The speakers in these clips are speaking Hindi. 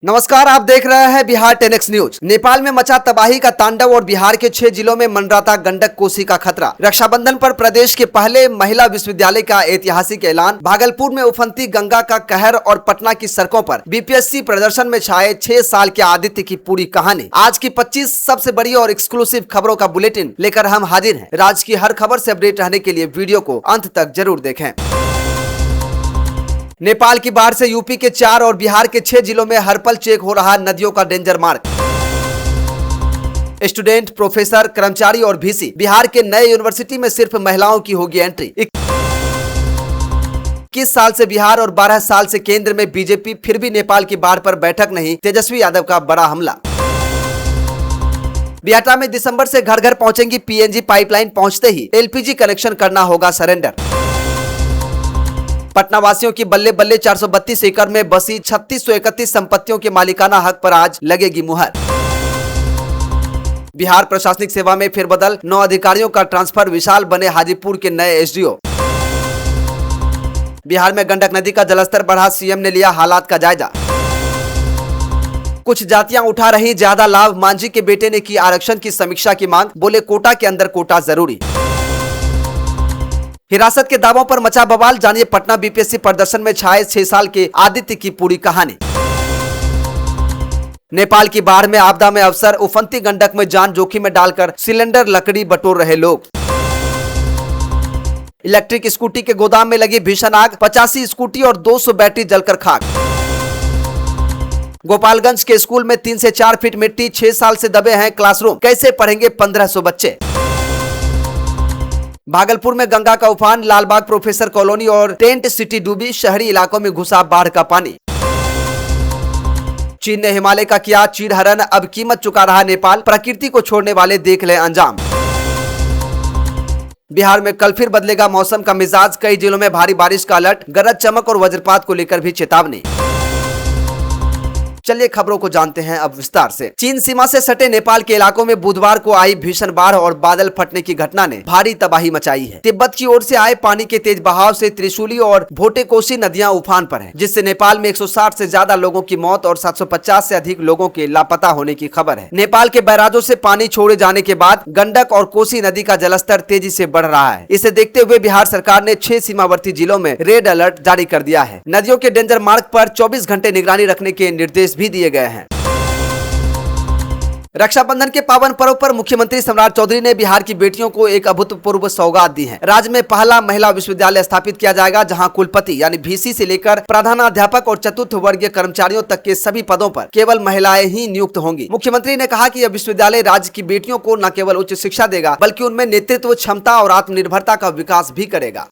नमस्कार, आप देख रहे हैं बिहार 10X न्यूज। नेपाल में मचा तबाही का तांडव और बिहार के 6 जिलों में मंडराता गंडक कोसी का खतरा। रक्षाबंधन पर प्रदेश के पहले महिला विश्वविद्यालय का ऐतिहासिक ऐलान। भागलपुर में उफनती गंगा का कहर और पटना की सड़कों पर बीपीएससी प्रदर्शन में छाए 6 साल के आदित्य की पूरी कहानी। आज की 25 सबसे बड़ी और एक्सक्लूसिव खबरों का बुलेटिन लेकर हम हाजिर हैं। राज्य की हर खबर से अपडेट रहने के लिए वीडियो को अंत तक जरूर देखें। नेपाल की बाढ़ से यूपी के 4 और बिहार के 6 जिलों में हर पल चेक हो रहा नदियों का डेंजर मार्क। स्टूडेंट, प्रोफेसर, कर्मचारी और वीसी। बिहार के नए यूनिवर्सिटी में सिर्फ महिलाओं की होगी एंट्री। 21 साल से बिहार और 12 साल से केंद्र में बीजेपी, फिर भी नेपाल की बाढ़ पर बैठक नहीं। तेजस्वी यादव का बड़ा हमला। बिहाटा में दिसंबर से घर घर पहुंचेंगी पीएनजी पाइपलाइन, पहुंचते ही एलपीजी कनेक्शन करना होगा सरेंडर। पटना वासियों की बल्ले बल्ले 432 एकड़ में बसी 3631 संपत्तियों के मालिकाना हक पर आज लगेगी मुहर। बिहार प्रशासनिक सेवा में फेरबदल, 9 अधिकारियों का ट्रांसफर। विशाल बने हाजीपुर के नए एसडीओ। बिहार में गंडक नदी का जलस्तर बढ़ा, सीएम ने लिया हालात का जायजा। कुछ जातियां उठा रही ज्यादा लाभ, मांझी के बेटे ने की आरक्षण की समीक्षा की मांग, बोले कोटा के अंदर कोटा जरूरी। हिरासत के दावों पर मचा बवाल, जानिए पटना बीपीएससी प्रदर्शन में छाए 6 साल के आदित्य की पूरी कहानी। नेपाल की बाढ़ में आपदा में अफसर, उफनती गंडक में जान जोखिम में डालकर सिलेंडर लकड़ी बटोर रहे लोग। इलेक्ट्रिक स्कूटी के गोदाम में लगी भीषण आग, 85 स्कूटी और 200 बैटरी जलकर खाक। गोपालगंज के स्कूल में 3 से 4 फीट मिट्टी, 6 साल से दबे हैं क्लासरूम, कैसे पढ़ेंगे 1500 बच्चे। भागलपुर में गंगा का उफान, लालबाग प्रोफेसर कॉलोनी और टेंट सिटी डूबी, शहरी इलाकों में घुसा बाढ़ का पानी। चीन ने हिमालय का किया चीड़हरण, अब कीमत चुका रहा नेपाल, प्रकृति को छोड़ने वाले देख ले अंजाम। बिहार में कल फिर बदलेगा मौसम का मिजाज, कई जिलों में भारी बारिश का अलर्ट, गरज चमक और वज्रपात को लेकर भी चेतावनी। चलिए खबरों को जानते हैं अब विस्तार से। चीन सीमा से सटे नेपाल के इलाकों में बुधवार को आई भीषण बाढ़ और बादल फटने की घटना ने भारी तबाही मचाई है। तिब्बत की ओर से आए पानी के तेज बहाव से त्रिशूली और भोटेकोशी नदियां उफान पर हैं, जिससे नेपाल में 160 से ज्यादा लोगों की मौत और 750 से अधिक लोगों के लापता होने की खबर है। नेपाल के बैराजों से पानी छोड़े जाने के बाद गंडक और कोसी नदी का जलस्तर तेजी से बढ़ रहा है। इसे देखते हुए बिहार सरकार ने 6 सीमावर्ती जिलों में रेड अलर्ट जारी कर दिया है। नदियों के डेंजर मार्ग पर 24 घंटे निगरानी रखने के निर्देश भी दिए गए हैं। रक्षाबंधन के पावन पर्व पर मुख्यमंत्री सम्राट चौधरी ने बिहार की बेटियों को एक अभूतपूर्व सौगात दी है। राज्य में पहला महिला विश्वविद्यालय स्थापित किया जाएगा, जहां कुलपति यानी वीसी से लेकर प्रधानाध्यापक और चतुर्थ वर्गीय कर्मचारियों तक के सभी पदों पर केवल महिलाएं ही नियुक्त होंगी। मुख्यमंत्री ने कहा कि यह विश्वविद्यालय राज्य की बेटियों को न केवल उच्च शिक्षा देगा, बल्कि उनमें नेतृत्व क्षमता और आत्मनिर्भरता का विकास भी करेगा।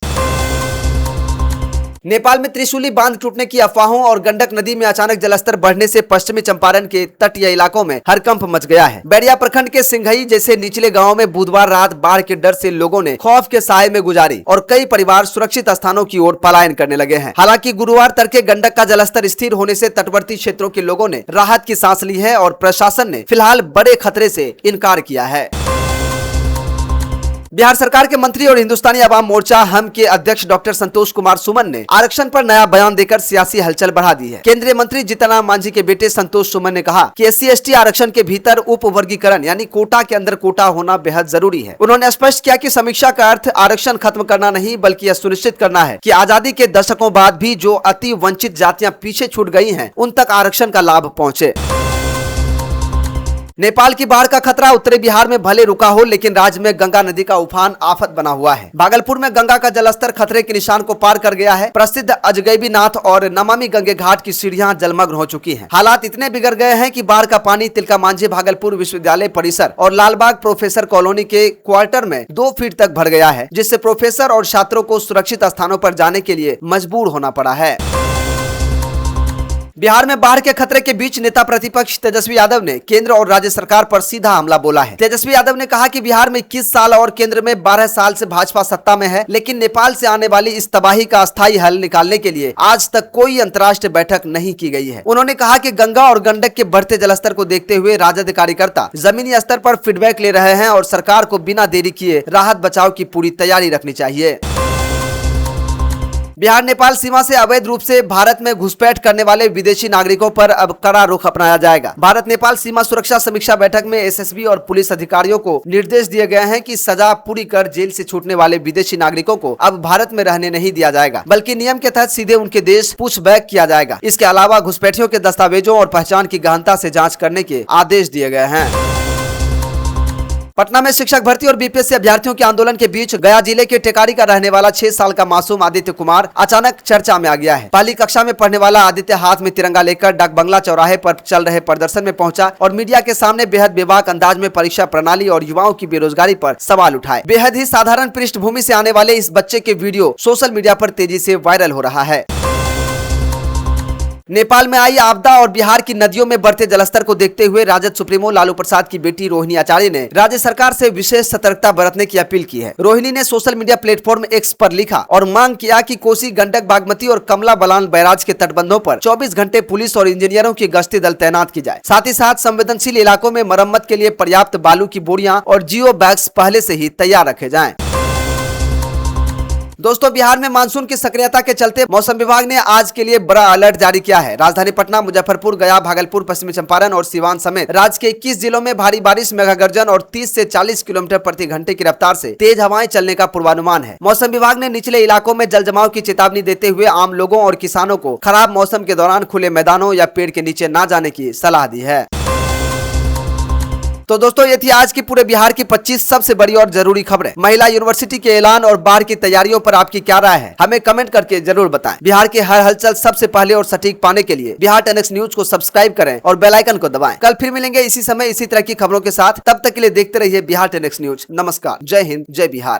नेपाल में त्रिशूली बांध टूटने की अफवाहों और गंडक नदी में अचानक जलस्तर बढ़ने से पश्चिमी चंपारण के तटीय इलाकों में हड़कंप मच गया है। बैरिया प्रखंड के सिंघई जैसे निचले गांवों में बुधवार रात बाढ़ के डर से लोगों ने खौफ के साए में गुजारी और कई परिवार सुरक्षित स्थानों की ओर पलायन करने लगे हैं। हालांकि गुरुवार तड़के गंडक का जलस्तर स्थिर होने से तटवर्ती क्षेत्रों के लोगों ने राहत की सांस ली है और प्रशासन ने फिलहाल बड़े खतरे से इनकार किया है। बिहार सरकार के मंत्री और हिंदुस्तानी अवाम मोर्चा हम के अध्यक्ष डॉक्टर संतोष कुमार सुमन ने आरक्षण पर नया बयान देकर सियासी हलचल बढ़ा दी है। केंद्रीय मंत्री जीतनराम मांझी के बेटे संतोष सुमन ने कहा कि SC/ST आरक्षण के भीतर उप वर्गीकरण यानी कोटा के अंदर कोटा होना बेहद जरूरी है। उन्होंने स्पष्ट किया कि समीक्षा का अर्थ आरक्षण खत्म करना नहीं, बल्कि यह सुनिश्चित करना है कि आजादी के दशकों बाद भी जो अति वंचित जातियां पीछे छूट गई हैं, उन तक आरक्षण का लाभ पहुँचे। नेपाल की बाढ़ का खतरा उत्तरी बिहार में भले रुका हो, लेकिन राज्य में गंगा नदी का उफान आफत बना हुआ है। भागलपुर में गंगा का जलस्तर खतरे के निशान को पार कर गया है। प्रसिद्ध अजगैबीनाथ और नमामि गंगे घाट की सीढ़ियां जलमग्न हो चुकी हैं। हालात इतने बिगड़ गए हैं कि बाढ़ का पानी तिलका मांझी भागलपुर विश्वविद्यालय परिसर और लालबाग प्रोफेसर कॉलोनी के क्वार्टर में 2 फीट तक भर गया है, जिससे प्रोफेसर और छात्रों को सुरक्षित स्थानों पर जाने के लिए मजबूर होना पड़ा है। बिहार में बाढ़ के खतरे के बीच नेता प्रतिपक्ष तेजस्वी यादव ने केंद्र और राज्य सरकार पर सीधा हमला बोला है। तेजस्वी यादव ने कहा कि बिहार में 21 साल और केंद्र में 12 साल से भाजपा सत्ता में है, लेकिन नेपाल से आने वाली इस तबाही का अस्थायी हल निकालने के लिए आज तक कोई अंतर्राष्ट्रीय बैठक नहीं की गई है। उन्होंने कहा कि गंगा और गंडक के बढ़ते जलस्तर को देखते हुए राजद कार्यकर्ता जमीनी स्तर पर फीडबैक ले रहे हैं और सरकार को बिना देरी किए राहत बचाव की पूरी तैयारी रखनी चाहिए। बिहार नेपाल सीमा से अवैध रूप से भारत में घुसपैठ करने वाले विदेशी नागरिकों पर अब कड़ा रुख अपनाया जाएगा। भारत नेपाल सीमा सुरक्षा समीक्षा बैठक में एसएसबी और पुलिस अधिकारियों को निर्देश दिए गए हैं कि सजा पूरी कर जेल से छूटने वाले विदेशी नागरिकों को अब भारत में रहने नहीं दिया जाएगा, बल्कि नियम के तहत सीधे उनके देश पूछबैक किया जाएगा। इसके अलावा घुसपैठियों के दस्तावेजों और पहचान की गहनता से जाँच करने के आदेश दिए गए हैं। पटना में शिक्षक भर्ती और बीपीएससी अभ्यर्थियों के आंदोलन के बीच गया जिले के टेकारी का रहने वाला 6 साल का मासूम आदित्य कुमार अचानक चर्चा में आ गया है। पहली कक्षा में पढ़ने वाला आदित्य हाथ में तिरंगा लेकर डाक बंगला चौराहे पर चल रहे प्रदर्शन में पहुंचा और मीडिया के सामने बेहद बेबाक अंदाज में परीक्षा प्रणाली और युवाओं की बेरोजगारी पर सवाल उठाए। बेहद ही साधारण पृष्ठभूमि से आने वाले इस बच्चे के वीडियो सोशल मीडिया पर तेजी से वायरल हो रहा है। नेपाल में आई आपदा और बिहार की नदियों में बढ़ते जलस्तर को देखते हुए राजद सुप्रीमो लालू प्रसाद की बेटी रोहिणी आचार्य ने राज्य सरकार से विशेष सतर्कता बरतने की अपील की है। रोहिणी ने सोशल मीडिया प्लेटफॉर्म एक्स पर लिखा और मांग किया कि कोसी, गंडक, बागमती और कमला बलान बैराज के तटबंधों पर 24 घंटे पुलिस और इंजीनियरों की गश्ती दल तैनात की जाए। साथ ही साथ संवेदनशील इलाकों में मरम्मत के लिए पर्याप्त बालू की बोरियां और जियो बैग्स पहले से ही तैयार रखे जाएं। दोस्तों, बिहार में मानसून की सक्रियता के चलते मौसम विभाग ने आज के लिए बड़ा अलर्ट जारी किया है। राजधानी पटना, मुजफ्फरपुर, गया, भागलपुर, पश्चिमी चंपारण और सीवान समेत राज्य के 21 जिलों में भारी बारिश, मेघागर्जन और 30 से 40 किलोमीटर प्रति घंटे की रफ्तार से तेज हवाएं चलने का पूर्वानुमान है। मौसम विभाग ने निचले इलाकों में जल जमाव की चेतावनी देते हुए आम लोगों और किसानों को खराब मौसम के दौरान खुले मैदानों या पेड़ के नीचे न जाने की सलाह दी है। तो दोस्तों, ये थी आज की पूरे बिहार की 25 सबसे बड़ी और जरूरी खबरें। महिला यूनिवर्सिटी के ऐलान और बाढ़ की तैयारियों पर आपकी क्या राय है, हमें कमेंट करके जरूर बताएं। बिहार के हर हलचल सबसे पहले और सटीक पाने के लिए बिहार 10X न्यूज को सब्सक्राइब करें और बेल आइकन को दबाएं। कल फिर मिलेंगे इसी समय इसी तरह की खबरों के साथ। तब तक के लिए देखते रहिए बिहार 10X न्यूज। नमस्कार, जय हिंद, जय बिहार।